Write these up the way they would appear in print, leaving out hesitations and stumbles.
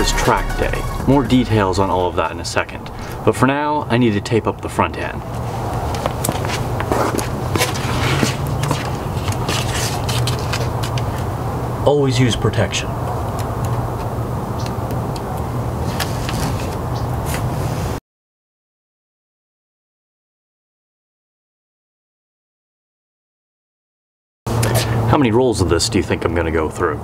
this track day. More details on all of that in a second. But for now, I need to tape up the front end. Always use protection. How many rolls of this do you think I'm going to go through?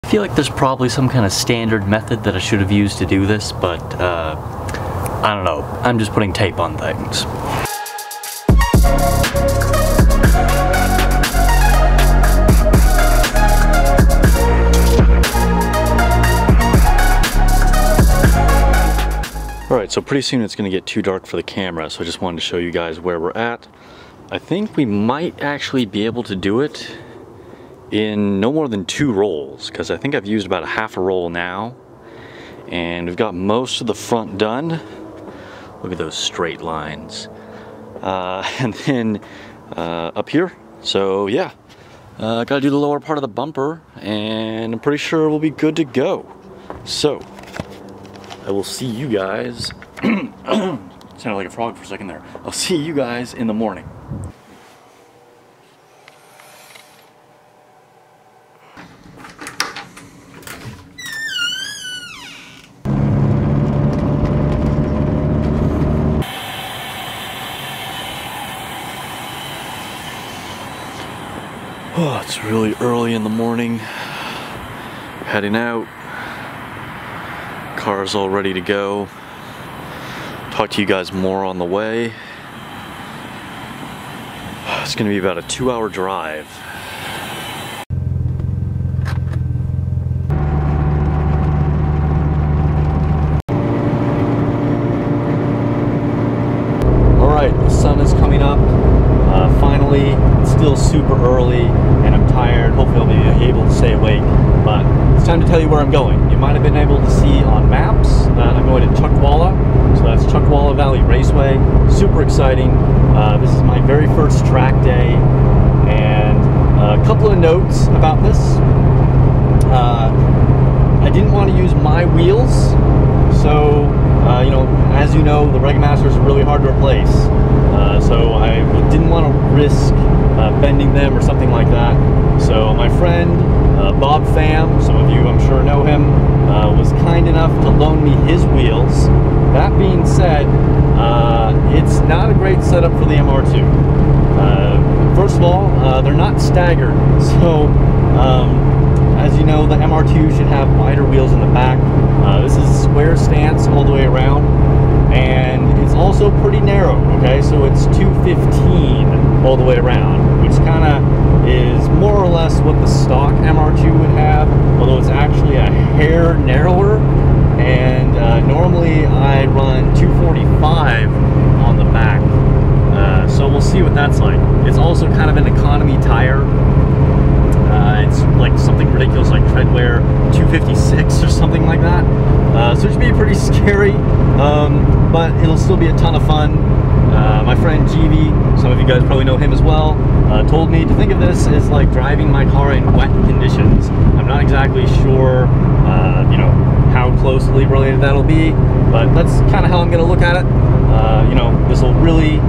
I feel like there's probably some kind of standard method that I should have used to do this, but I don't know. I'm just putting tape on things. Alright, so pretty soon it's going to get too dark for the camera, so I just wanted to show you guys where we're at. I think we might actually be able to do it in no more than 2 rolls, because I think I've used about a half a roll now, and we've got most of the front done. Look at those straight lines. And then up here, so yeah, gotta do the lower part of the bumper, and I'm pretty sure we'll be good to go. So I will see you guys. Sounded like a frog for a second there. I'll see you guys in the morning. Oh, it's really early in the morning. Heading out. Car's all ready to go. Talk to you guys more on the way. It's gonna be about a 2-hour drive. All right, the sun is coming up. Finally, it's still super early and I'm tired. Hopefully I'll be able to stay awake, but it's time to tell you where I'm going. You might have been able to see on maps that I'm going to Chuckwalla. So that's Chuckwalla Valley Raceway. Super exciting. This is my very first track day, and a couple of notes about this. I didn't want to use my wheels, so you know, as you know, the Reg Masters are really hard to replace. So I didn't want to risk bending them or something like that. So my friend Bob Pham, some of you I'm sure know him, was kind enough to loan me his wheels. That being said, it's not a great setup for the MR2. First of all, they're not staggered, so as you know, the MR2 should have wider wheels in the back. This is square stance all the way around, and it's also pretty narrow, okay? So it's 215 all the way around, which kind of is more or less what the stock MR2 would have, although it's actually a hair narrower, and normally I run 245 on the back, so we'll see what that's like. It's also kind of an economy tire. It's like something ridiculous like treadwear 256 or something like that, so it should be pretty scary, but it'll still be a ton of fun. My friend GV, some of you guys probably know him as well, told me to think of this as like driving my car in wet conditions. I'm not exactly sure you know, how closely related that'll be, but that's kind of how I'm going to look at it. You know, this will really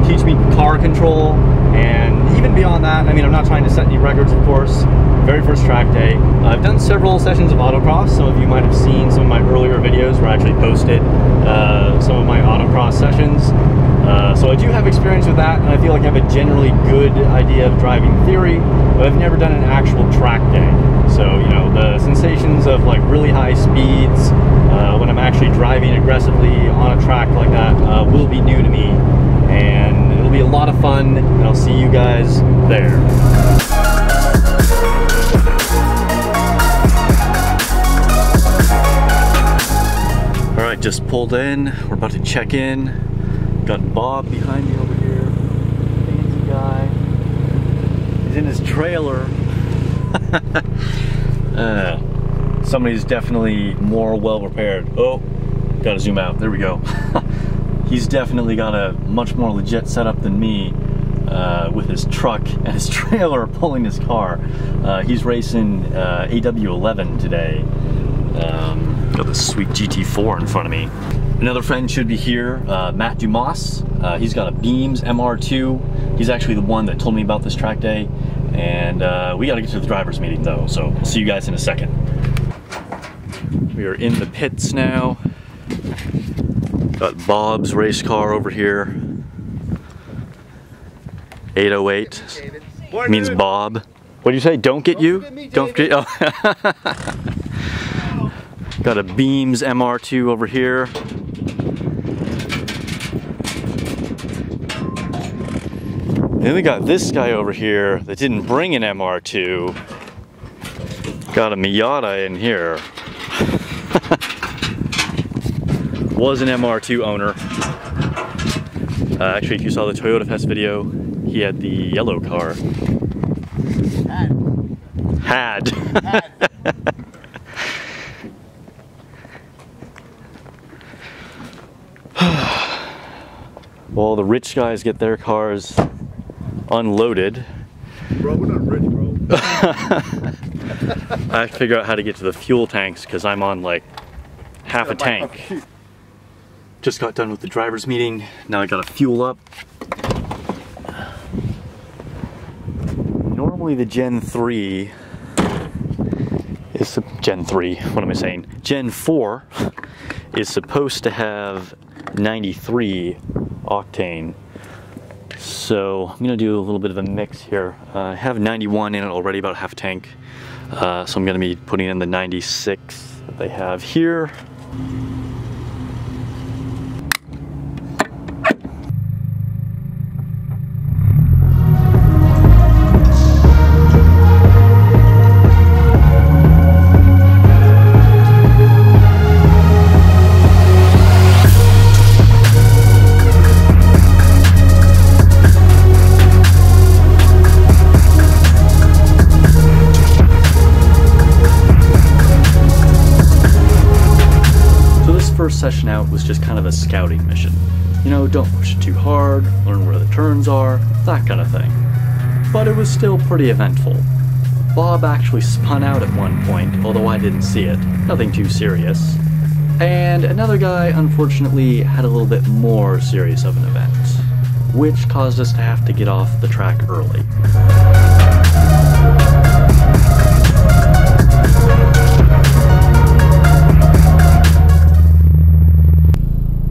teach me car control, and even beyond that, I mean, I'm not trying to set any records, of course. Very first track day. I've done several sessions of autocross. Some of you might have seen some of my earlier videos where I actually posted some of my autocross sessions. So I do have experience with that, and I feel like I have a generally good idea of driving theory, but I've never done an actual track day. So, you know, the sensations of like really high speeds when I'm actually driving aggressively on a track like that will be new to me, and it'll be a lot of fun, and I'll see you guys there. Alright, just pulled in. We're about to check in. Got Bob behind me over here. Fancy guy. He's in his trailer. Somebody's definitely more well prepared. Oh, gotta zoom out. There we go. He's definitely got a much more legit setup than me. with his truck and his trailer pulling his car. He's racing AW11 today. Got this sweet GT4 in front of me. Another friend should be here, Matt Dumas. He's got a Beams MR2. He's actually the one that told me about this track day. And we gotta get to the driver's meeting though, so I'll see you guys in a second. We are in the pits now. Got Bob's race car over here. 808 means Bob. What do you say? Don't get you? Don't forget. Oh. Got a Beams MR2 over here. Then we got this guy over here that didn't bring an MR2. Got a Miata in here. Was an MR2 owner. Actually, if you saw the Toyota Fest video, he had the yellow car. Had. Well, the rich guys get their cars unloaded. Bro, we're not rich, bro. I have to figure out how to get to the fuel tanks because I'm on like half a tank. Just got done with the driver's meeting. Now I gotta fuel up. Normally the Gen 3 is Gen 3. What am I saying? Gen 4 is supposed to have 93 octane. So I'm gonna do a little bit of a mix here. I have 91 in it already, about half a tank. So I'm gonna be putting in the 96 that they have here. First session out was just kind of a scouting mission. You know, don't push it too hard, learn where the turns are, that kind of thing. But it was still pretty eventful. Bob actually spun out at one point, although I didn't see it. Nothing too serious. And another guy, unfortunately, had a little bit more serious of an event, which caused us to have to get off the track early.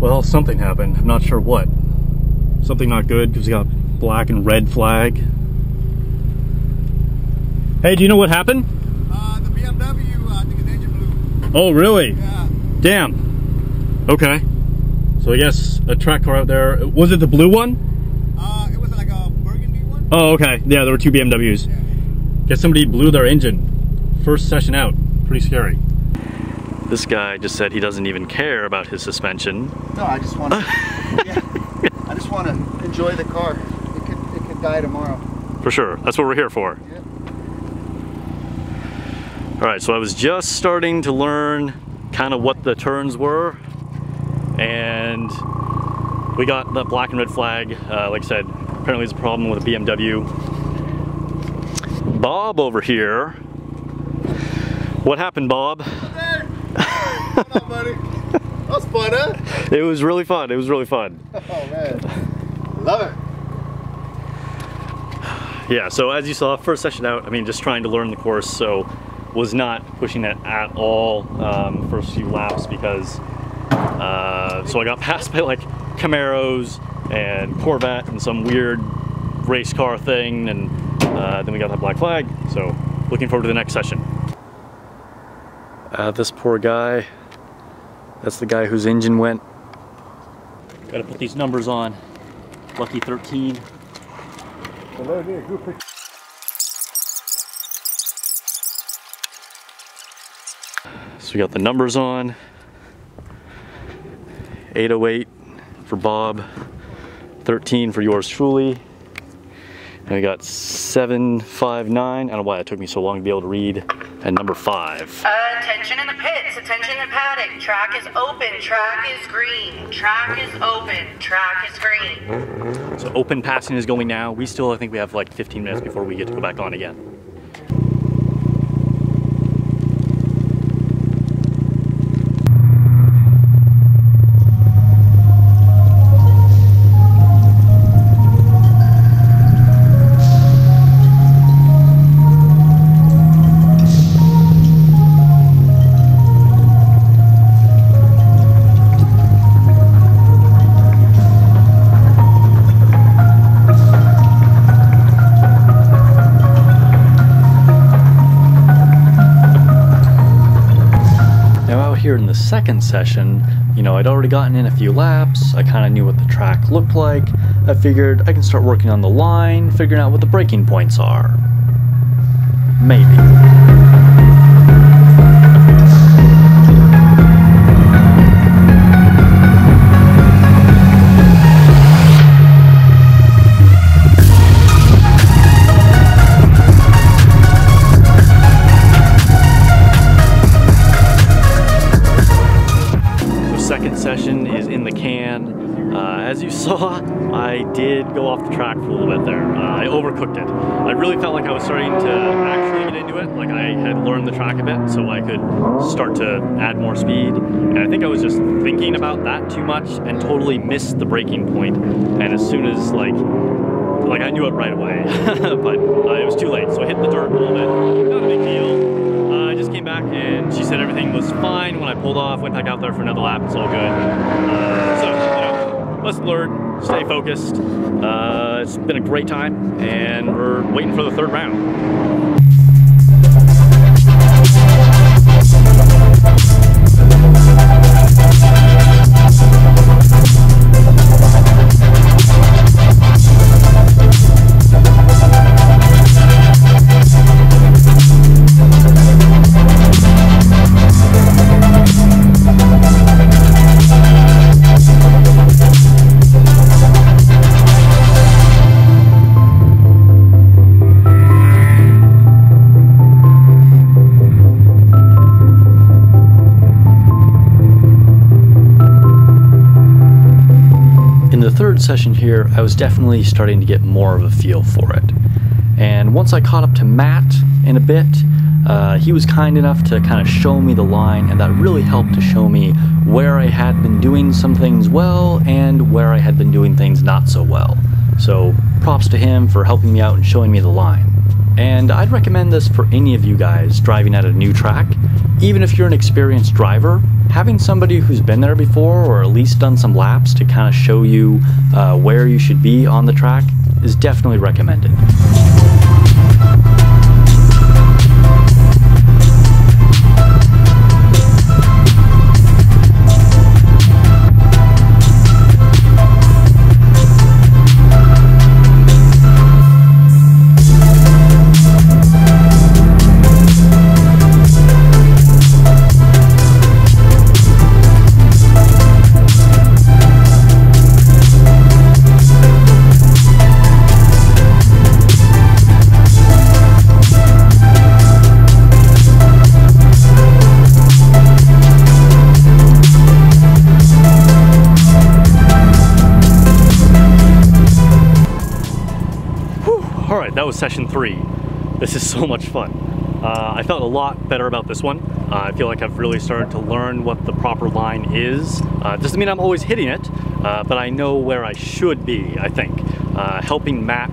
Well, something happened. I'm not sure what. Something not good because we got black and red flag. Hey, do you know what happened? The BMW, I think the engine blew. Oh, really? Yeah. Damn. Okay. So I guess a track car out there. Was it the blue one? It was like a burgundy one. Oh, okay. Yeah, there were two BMWs. Yeah. Guess somebody blew their engine. First session out. Pretty scary. This guy just said he doesn't even care about his suspension. No, I just want to. Yeah, I just want to enjoy the car. It could die tomorrow. For sure. That's what we're here for. Yeah. All right. So I was just starting to learn kind of what the turns were, and we got the black and red flag. Like I said, apparently there's a problem with a BMW. Bob over here. What happened, Bob? What's up, buddy? That was fun, huh? It was really fun. It was really fun. Oh, man. Love it. Yeah, so as you saw, first session out, I mean, just trying to learn the course, so was not pushing it at all first few laps because, so I got passed by like Camaros and Corvette and some weird race car thing, and then we got that black flag, so looking forward to the next session. This poor guy, that's the guy whose engine went. Gotta put these numbers on. Lucky 13. So we got the numbers on. 808 for Bob, 13 for yours truly. And we got 759. I don't know why it took me so long to be able to read. And number 5. Attention in the pits, attention in the paddock. Track is open, track is green. Track is open, track is green. So open passing is going now. We still, I think we have like 15 minutes before we get to go back on again. Here in the second session, you know, I'd already gotten in a few laps, I kind of knew what the track looked like, I figured I can start working on the line, figuring out what the braking points are. Maybe. Session is in the can. As you saw, I did go off the track for a little bit there. I overcooked it. I really felt like I was starting to actually get into it, like I had learned the track a bit so I could start to add more speed. And I think I was just thinking about that too much and totally missed the braking point. And as soon as like I knew it right away, but it was too late. So I hit the dirt a little bit, not a big deal. I just came back and she said everything was fine when I pulled off, went back out there for another lap, it's all good. So, you know, lesson learned, stay focused. It's been a great time and we're waiting for the third round. Session here, I was definitely starting to get more of a feel for it. And once I caught up to Matt in a bit, he was kind enough to kind of show me the line, and that really helped to show me where I had been doing some things well and where I had been doing things not so well. So props to him for helping me out and showing me the line. And I'd recommend this for any of you guys driving at a new track. Even if you're an experienced driver, having somebody who's been there before or at least done some laps to kind of show you where you should be on the track is definitely recommended. That was session 3. This is so much fun. I felt a lot better about this one. I feel like I've really started to learn what the proper line is. Doesn't mean I'm always hitting it, but I know where I should be, I think. Following Matt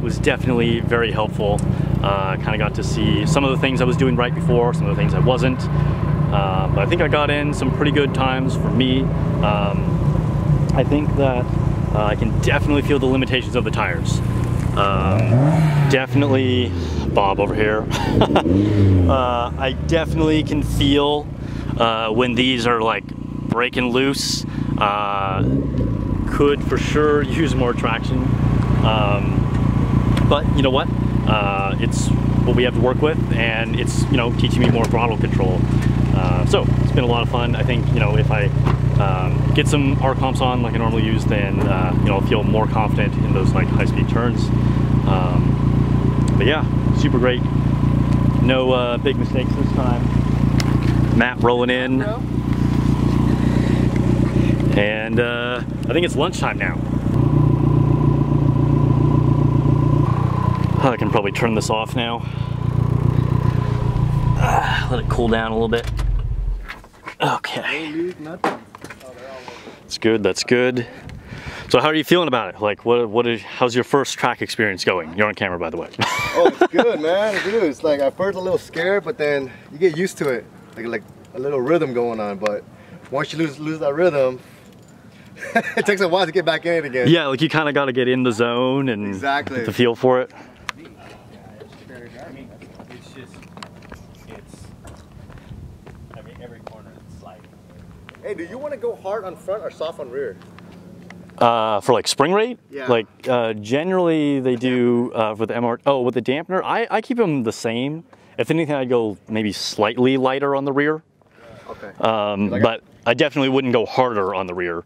was definitely very helpful. Kind of got to see some of the things I was doing right before, some of the things I wasn't. But I think I got in some pretty good times for me. I think that I can definitely feel the limitations of the tires. Definitely, Bob over here. I definitely can feel when these are like breaking loose. Could for sure use more traction. But you know what? It's what we have to work with, and it's, you know, teaching me more throttle control. So it's been a lot of fun. I think, you know, if I get some R comps on like I normally use, then you know, I'll feel more confident in those like high-speed turns. But yeah, super great. No big mistakes this time. Matt rolling in. And I think it's lunchtime now. I can probably turn this off now. Let it cool down a little bit. Okay. That's good, that's good. So how are you feeling about it? Like, how's your first track experience going? You're on camera, by the way. Oh, it's good, man. It's good. It's like, at first a little scared, but then you get used to it. Like a little rhythm going on, but once you lose that rhythm, it takes a while to get back in it again. Yeah, like you kind of got to get in the zone and get the feel for it. Every corner it's like. Hey, do you want to go hard on front or soft on rear? For like spring rate? Yeah. Like generally they do with the MR. Oh, with the dampener, I keep them the same. If anything, I'd go maybe slightly lighter on the rear. Okay. But I definitely wouldn't go harder on the rear.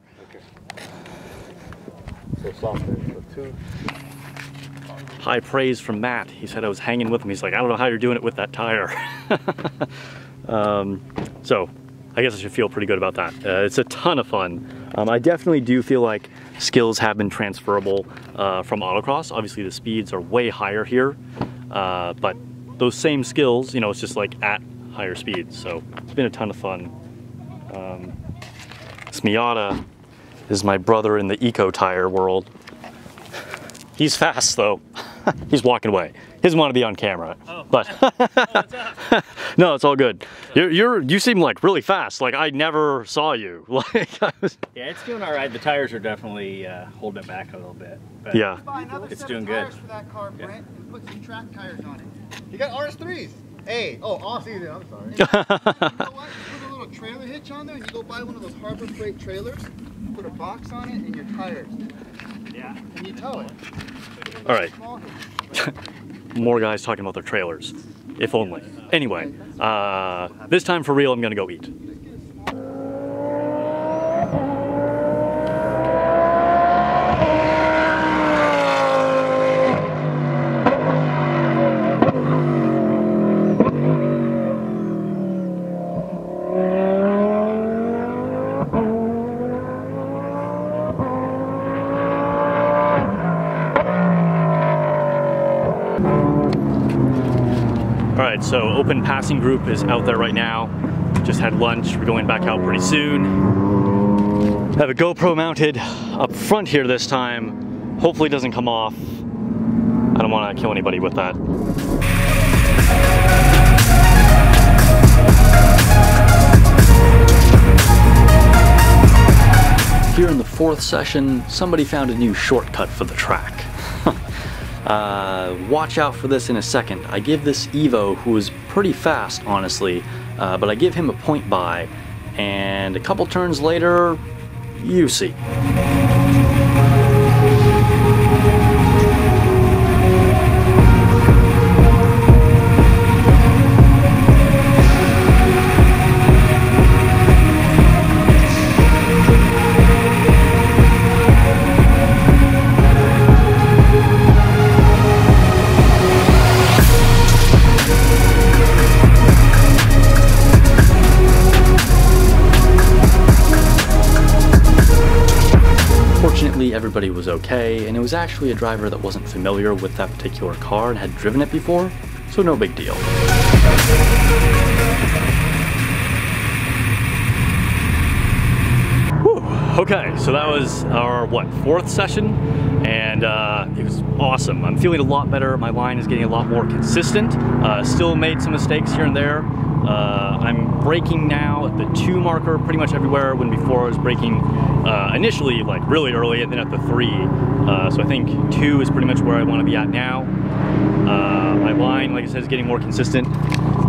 So softer. So 2. High praise from Matt. He said I was hanging with him. He's like, I don't know how you're doing it with that tire. So I guess I should feel pretty good about that. It's a ton of fun. I definitely do feel like skills have been transferable from autocross. Obviously the speeds are way higher here, but those same skills, you know, it's just like at higher speeds. So it's been a ton of fun. This Miata is my brother in the eco tire world. He's fast though. He's walking away. He doesn't want to be on camera. Oh. But no, it's all good. You seem like really fast. Like I never saw you. Like yeah, it's doing all right. The tires are definitely holding it back a little bit. But yeah, it's doing good. For that car, Brent, and put some track tires on it. You got RS3s. Hey, all season. I'm sorry. You know what? You put a little trailer hitch on there, and you go buy one of those Harbor Freight trailers. Put a box on it and your tires. Yeah. And you tow it. All right. More guys talking about their trailers. If only. Anyway, this time for real, I'm gonna go eat. Alright, so open passing group is out there right now. Just had lunch, we're going back out pretty soon. I have a GoPro mounted up front here this time. Hopefully it doesn't come off. I don't want to kill anybody with that. Here in the 4th session, somebody found a new shortcut for the track. Watch out for this in a second. I give this Evo, who is pretty fast, honestly, but I give him a point by, and a couple turns later, you see. Everybody was okay, and it was actually a driver that wasn't familiar with that particular car and had driven it before, so no big deal. Whew. Okay, so that was our, what, 4th session, and it was awesome. I'm feeling a lot better. My line is getting a lot more consistent. Still made some mistakes here and there. I'm braking now at the 2 marker pretty much everywhere, when before I was braking initially like really early and then at the 3. So I think 2 is pretty much where I want to be at now. My line, like I said, is getting more consistent.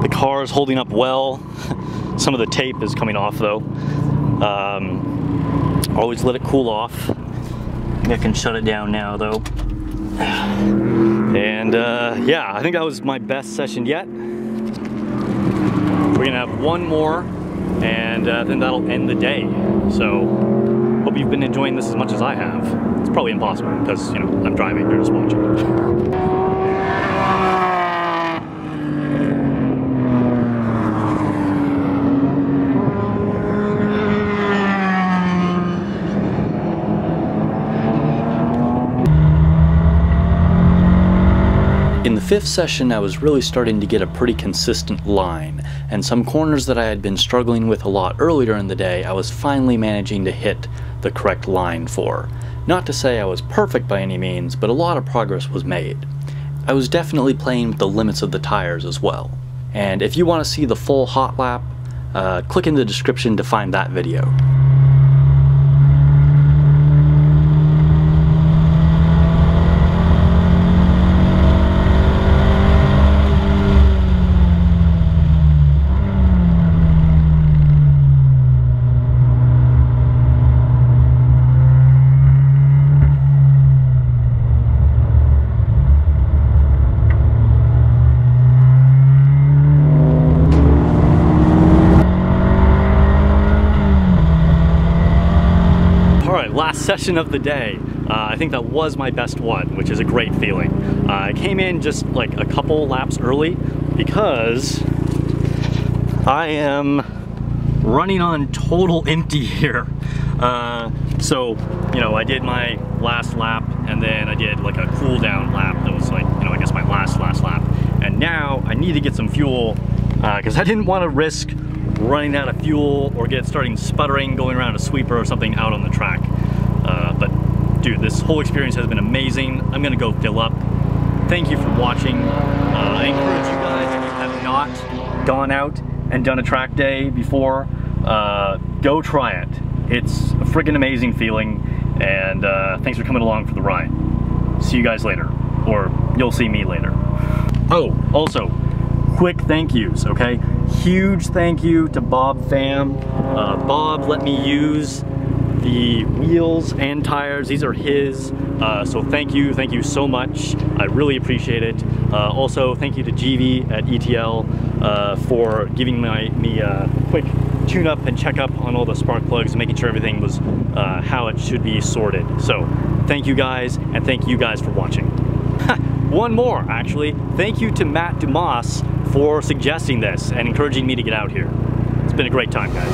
The car is holding up well. Some of the tape is coming off though. Always let it cool off. I can shut it down now though. And yeah, I think that was my best session yet. We're gonna have one more, and then that'll end the day. So, hope you've been enjoying this as much as I have. It's probably impossible, because, you know, I'm driving, you're just watching. fifth session I was really starting to get a pretty consistent line, and some corners that I had been struggling with a lot earlier in the day I was finally managing to hit the correct line for. Not to say I was perfect by any means, but a lot of progress was made. I was definitely playing with the limits of the tires as well. And if you want to see the full hot lap, click in the description to find that video. Last session of the day. I think that was my best one, which is a great feeling. I came in just like a couple laps early because I am running on total empty here. So, you know, I did my last lap and then I did like a cool down lap that was like, you know, I guess my last lap. And now I need to get some fuel because I didn't want to risk running out of fuel or starting sputtering going around a sweeper or something out on the track. But dude, this whole experience has been amazing. I'm gonna go fill up. Thank you for watching. I encourage you guys, if you have not gone out and done a track day before, go try it. It's a freaking amazing feeling, and thanks for coming along for the ride. See you guys later, or you'll see me later. Oh, also, quick thank yous, okay? Huge thank you to Bob Pham. Bob let me use the wheels and tires. These are his, so thank you so much. I really appreciate it. Also, thank you to GV at ETL for giving me a quick tune-up and check-up on all the spark plugs and making sure everything was how it should be sorted. So, thank you guys, and thank you guys for watching. One more, actually. Thank you to Matt Dumas for suggesting this and encouraging me to get out here. It's been a great time, guys.